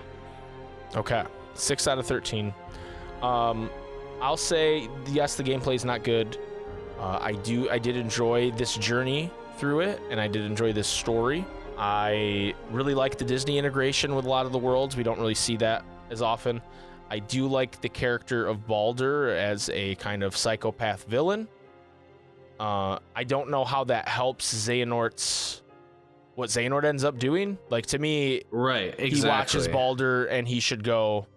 Okay, 6 out of 13. I'll say, yes, the gameplay is not good. I did enjoy this journey through it, and I did enjoy this story. I really like the Disney integration with a lot of the worlds. We don't really see that as often. I do like the character of Baldur as a kind of psychopath villain. I don't know how that helps Xehanort's... what Xehanort ends up doing. Like, to me, right, exactly. He watches Baldur and he should go,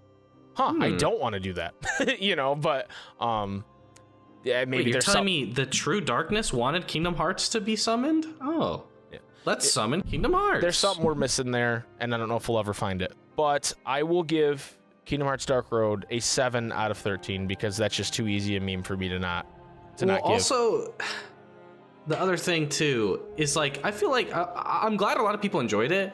I don't want to do that. You know, but... yeah, maybe you're telling me the true darkness wanted Kingdom Hearts to be summoned? Oh. Let's summon Kingdom Hearts. There's something we're missing there, and I don't know if we'll ever find it. But I will give Kingdom Hearts Dark Road a 7 out of 13 because that's just too easy a meme for me to not give. Also, the other thing too is, like, I feel like I'm glad a lot of people enjoyed it,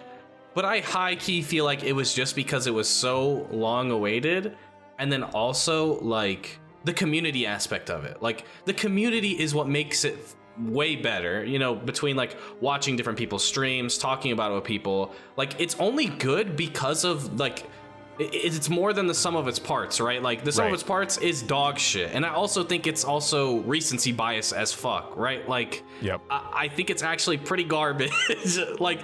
but I high-key feel like it was just because it was so long awaited, and then also, like, the community aspect of it. Like, the community is what makes it way better, you know, between like watching different people's streams, talking about it with people. Like, it's only good because of like it's more than the sum of its parts, right? Like the sum of its parts is dog shit, and I also think it's also recency bias as fuck, right? Like, I think it's actually pretty garbage. Like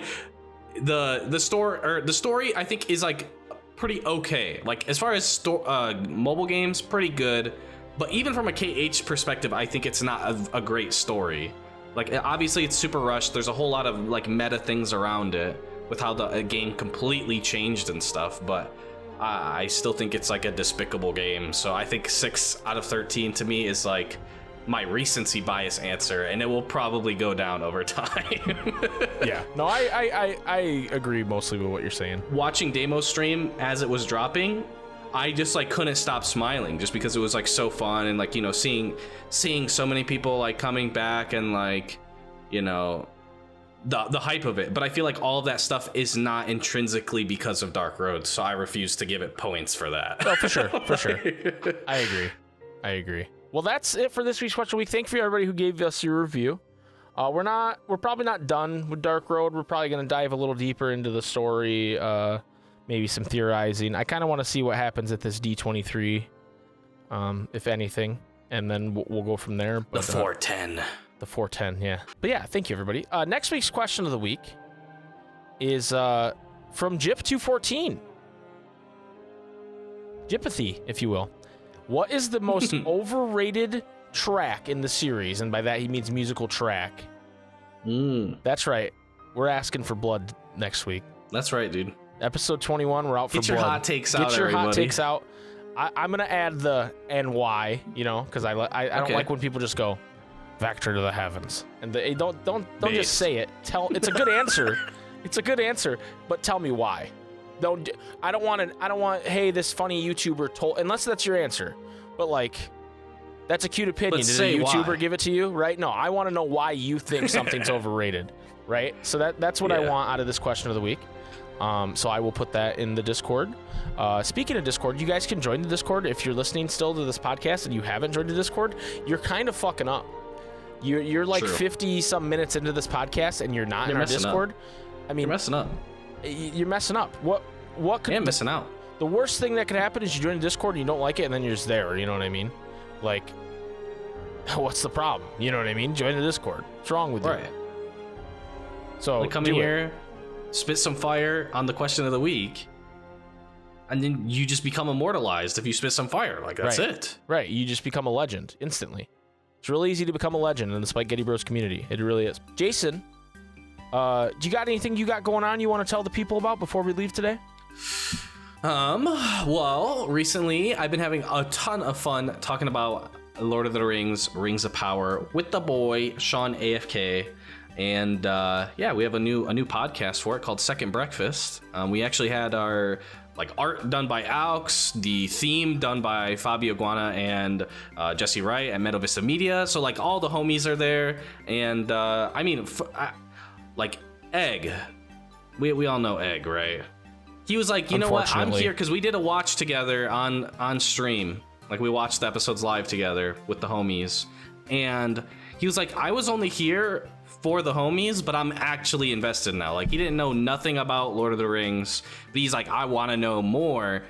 the story I think is like pretty okay. Like as far as mobile games, pretty good. But even from a KH perspective, I think it's not a great story. Like obviously it's super rushed. There's a whole lot of like meta things around it with how the game completely changed and stuff. But I still think it's like a despicable game. So I think 6 out of 13 to me is like my recency bias answer, and it will probably go down over time. Yeah. No, I agree mostly with what you're saying. Watching Demo stream as it was dropping, I just like couldn't stop smiling just because it was like so fun, and like, you know, seeing so many people like coming back and like, you know, the hype of it. But I feel like all of that stuff is not intrinsically because of Dark Road, so I refuse to give it points for that. Oh, for sure. I agree. Well, that's it for this week's Question of the Week. Thank you everybody who gave us your review. We're probably not done with Dark Road. We're probably going to dive a little deeper into the story, maybe some theorizing. I kind of want to see what happens at this D23, if anything, and then we'll go from there. But, the 410. The 410, yeah. But yeah, thank you, everybody. Next week's Question of the Week is from Jip214. Jipathy, if you will. What is the most overrated track in the series? And by that, he means musical track. That's right. We're asking for blood next week. That's right, dude. Episode 21, we're out for blood. Get your hot takes out, Get your everybody. hot takes out. I'm going to add the NY, you know, because I don't like when people just go, Vector to the heavens. And they don't just say it. It's a good answer. It's a good answer, but tell me why. I don't want, hey, this funny YouTuber told, unless that's your answer. But like, that's a cute opinion. Did a YouTuber give it to you, right? No, I want to know why you think something's overrated, right? So that's what I want out of this Question of the Week. So I will put that in the Discord. Speaking of Discord, you guys can join the Discord. If you're listening still to this podcast and you haven't joined the Discord, you're kind of fucking up. You're like 50 some minutes into this podcast and you're not in our Discord. I mean, you're messing up. You're messing up. What could missing out? The worst thing that could happen is you join the Discord and you don't like it, and then you're just there. You know what I mean? Like, what's the problem? You know what I mean? Join the Discord. What's wrong with you? So like come in here, spit some fire on the Question of the Week, and then you just become immortalized if you spit some fire. Like that's it. Right. You just become a legend instantly. It's really easy to become a legend in the SpikeGhetti Bros community. It really is. Jason, do you got anything you got going on you want to tell the people about before we leave today? Well, recently I've been having a ton of fun talking about Lord of the Rings, Rings of Power with the boy Sean AFK, and we have a new podcast for it called Second Breakfast. We actually had our like art done by Aux, the theme done by Fabio Guana and Jesse Wright at Meadow Vista Media. So like all the homies are there, and I mean, like Egg, we all know Egg, right? He was like, you know what, I'm here because we did a watch together on stream. Like we watched the episodes live together with the homies. And he was like, I was only here for the homies, but I'm actually invested now. Like he didn't know nothing about Lord of the Rings, but he's like, I want to know more.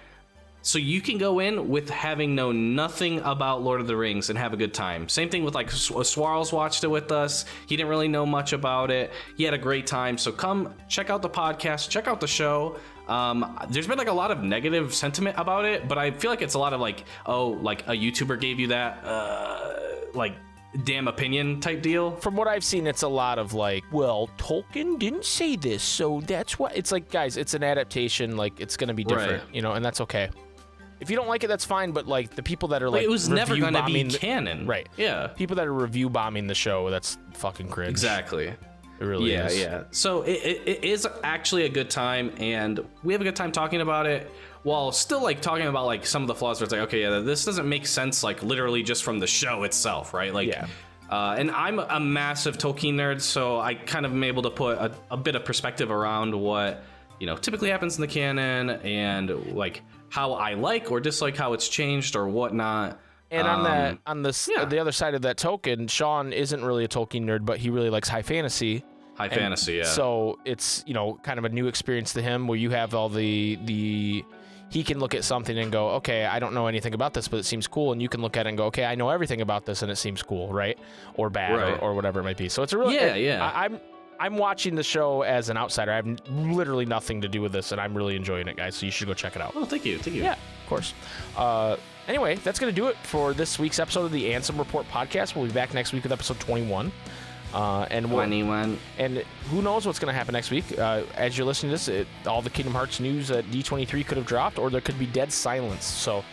So you can go in with having known nothing about Lord of the Rings and have a good time. Same thing with like Swarls watched it with us. He didn't really know much about it. He had a great time. So come check out the podcast, check out the show. There's been like a lot of negative sentiment about it, but I feel like it's a lot of like, oh, like a YouTuber gave you that, like damn opinion type deal. From what I've seen, it's a lot of like, well, Tolkien didn't say this, so that's what it's like. Guys, it's an adaptation. Like it's gonna be different, you know, and that's okay. If you don't like it, that's fine. But like the people that are like, it was never gonna be canon, right? Yeah, people that are review bombing the show, that's fucking cringe. Exactly. It really is. Yeah. So it is actually a good time, and we have a good time talking about it while still like talking about like some of the flaws where it's like, okay, yeah, this doesn't make sense like literally just from the show itself, right? Like, and I'm a massive Tolkien nerd, so I kind of am able to put a bit of perspective around what, you know, typically happens in the canon and like how I like or dislike how it's changed or whatnot. And on the other side of that token, Sean isn't really a Tolkien nerd, but he really likes high fantasy. Fantasy, yeah. So it's, you know, kind of a new experience to him where you have all the he can look at something and go, okay, I don't know anything about this, but it seems cool. And you can look at it and go, okay, I know everything about this and it seems cool, right? Or bad, Right. or whatever it might be. So it's a really, I'm watching the show as an outsider. I have literally nothing to do with this, and I'm really enjoying it, guys. So you should go check it out. Oh, thank you. Yeah, of course. Anyway, that's going to do it for this week's episode of the Ansem Report podcast. We'll be back next week with episode 21. And who knows what's going to happen next week. As you're listening to this, all the Kingdom Hearts news at D23 could have dropped, or there could be dead silence. So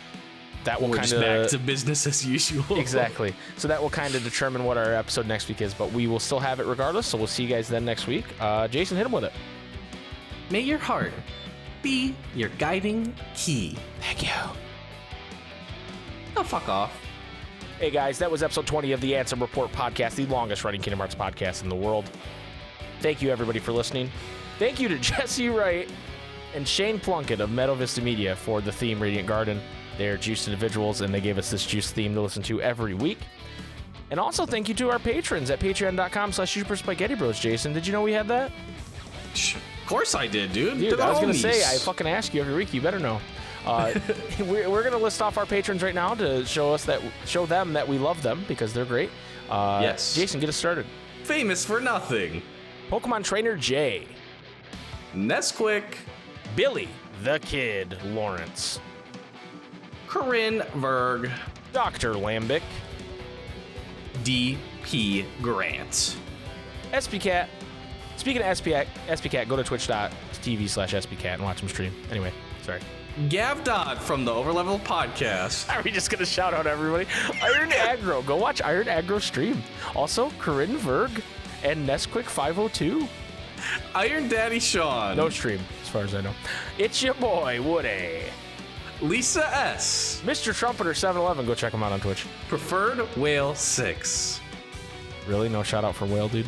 that will kind of back to business as usual. Exactly. So that will kind of determine what our episode next week is, but we will still have it regardless. So we'll see you guys then next week. Jason, hit him with it. May your heart be your guiding key. Thank you. Oh, fuck off. Hey guys, that was episode 20 of the Ansem Report podcast, the longest running Kingdom Hearts podcast in the world. Thank you everybody for listening. Thank you to Jesse Wright and Shane Plunkett of Meadow Vista Media for the theme Radiant Garden. They're juiced individuals and they gave us this juice theme to listen to every week. And also thank you to our patrons at patreon.com/SuperSpikeGhetti Bros. Jason, did you know we had that? Of course I did, dude. Dude, They're I was going to homies. say, I fucking ask you every week. You better know. We're going to list off our patrons right now to show them that we love them because they're great. Yes. Jason, get us started. Famous for nothing. Pokemon Trainer J. Nesquik. Billy the Kid Lawrence. Corinne Berg. Dr. Lambic. D.P. Grant. SPCat. Speaking of SPCat, go to twitch.tv/SPCat and watch him stream. Anyway, sorry. Gav Dodd from the Overlevel Podcast. Are we just going to shout out everybody? Iron Aggro. Go watch Iron Aggro stream. Also, Corinne Verg and Nesquik 502. Iron Daddy Sean. No stream, as far as I know. It's your boy, Woody. Lisa S. Mr. Trumpeter 711. Go check him out on Twitch. Preferred Whale 6. Really? No shout out for Whale, dude?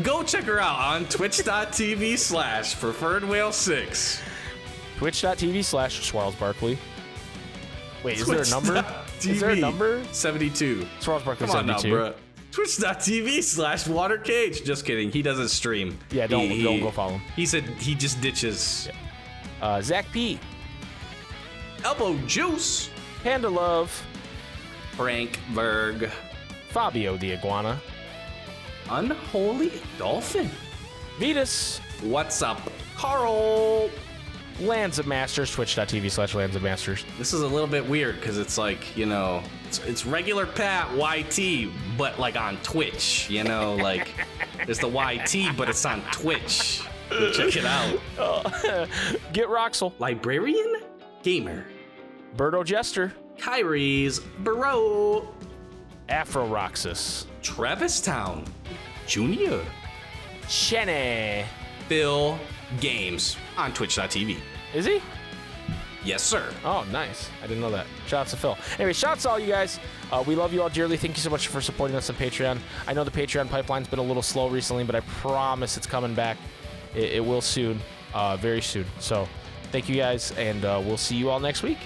Go check her out on twitch.tv/Preferred Whale 6. Twitch.tv/Swirls Barkley. Wait, is there a number? Is there a number? 72. Swirls Barkley Come on now, 72. bro. Twitch.tv/WaterCage. Just kidding. He doesn't stream. Yeah, don't go follow him. He said he just ditches. Zach P. Elbow Juice. Panda Love. Frank Berg. Fabio the Iguana. Unholy Dolphin. Vetus. What's up, Carl? Lands of Masters. Twitch.tv/Lands of Masters. This is a little bit weird because it's like, you know, it's regular Pat YT, but like on Twitch, you know, like there's the YT, but it's on Twitch. Go check it out. Get Roxel. Librarian Gamer. Birdo Jester. Kyrie's Bro. Afro Roxas. Travis Town Jr. Shenny. Bill Games on Twitch.tv. Is he? Yes, sir. Oh, nice. I didn't know that. Shouts to Phil. Anyway, shouts to all you guys. We love you all dearly. Thank you so much for supporting us on Patreon. I know the Patreon pipeline's been a little slow recently, but I promise it's coming back. It will soon, very soon. So thank you guys, and we'll see you all next week.